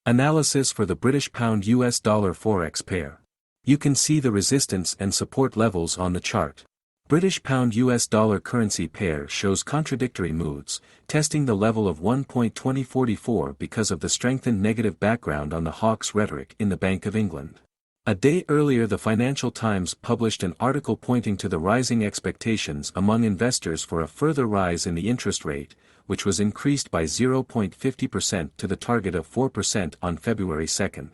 Analysis for the British pound-US dollar Forex pair. You can see the resistance and support levels on the chart. British pound-US dollar currency pair shows contradictory moods, testing the level of 1.2044 because of the strengthened negative background on the hawks rhetoric in the Bank of England. A day earlier, the Financial Times published an article pointing to the rising expectations among investors for a further rise in the interest rate, which was increased by 0.50% to the target of 4% on February 2.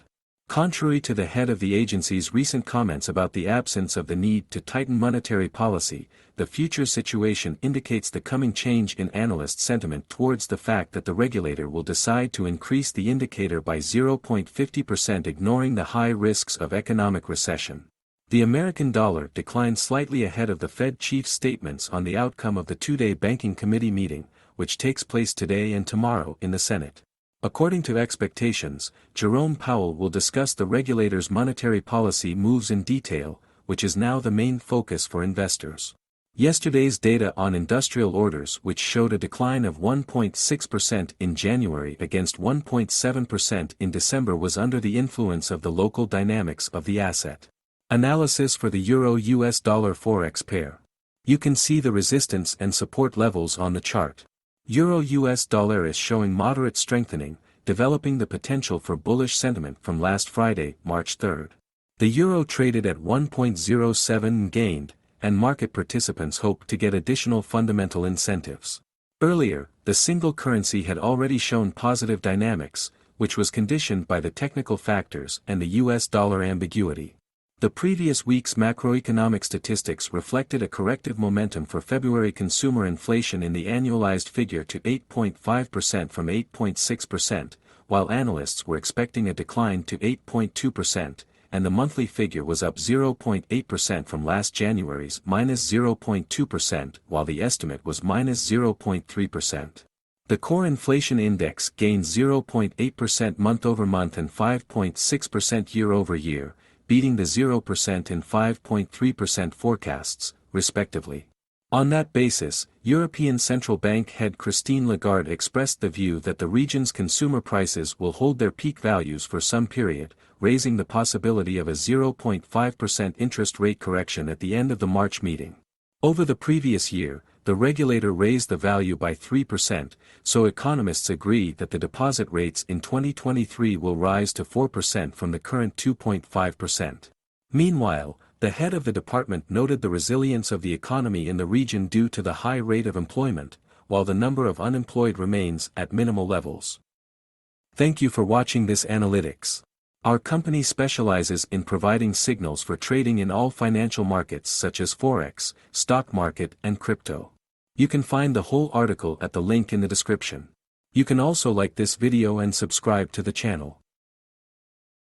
Contrary to the head of the agency's recent comments about the absence of the need to tighten monetary policy, the future situation indicates the coming change in analyst sentiment towards the fact that the regulator will decide to increase the indicator by 0.50%, ignoring the high risks of economic recession. The American dollar declined slightly ahead of the Fed chief's statements on the outcome of the two-day Banking Committee meeting, which takes place today and tomorrow in the Senate. According to expectations, Jerome Powell will discuss the regulator's monetary policy moves in detail, which is now the main focus for investors. Yesterday's data on industrial orders, which showed a decline of 1.6% in January against 1.7% in December, was under the influence of the local dynamics of the asset. Analysis for the Euro-US dollar Forex pair. You can see the resistance and support levels on the chart. Euro-US dollar is showing moderate strengthening, developing the potential for bullish sentiment from last Friday, March 3. The euro traded at 1.07 and gained, and market participants hope to get additional fundamental incentives. Earlier, the single currency had already shown positive dynamics, which was conditioned by the technical factors and the US dollar ambiguity. The previous week's macroeconomic statistics reflected a corrective momentum for February consumer inflation in the annualized figure to 8.5% from 8.6%, while analysts were expecting a decline to 8.2%, and the monthly figure was up 0.8% from last January's -0.2%, while the estimate was -0.3%. The core inflation index gained 0.8% month-over-month and 5.6% year-over-year, beating the 0% and 5.3% forecasts, respectively. On that basis, European Central Bank head Christine Lagarde expressed the view that the region's consumer prices will hold their peak values for some period, raising the possibility of a 0.5% interest rate correction at the end of the March meeting. Over the previous year, the regulator raised the value by 3%, so economists agree that the deposit rates in 2023 will rise to 4% from the current 2.5%. Meanwhile, the head of the department noted the resilience of the economy in the region due to the high rate of employment, while the number of unemployed remains at minimal levels. Thank you for watching this analytics. Our company specializes in providing signals for trading in all financial markets such as Forex, stock market, and crypto. You can find the whole article at the link in the description. You can also like this video and subscribe to the channel.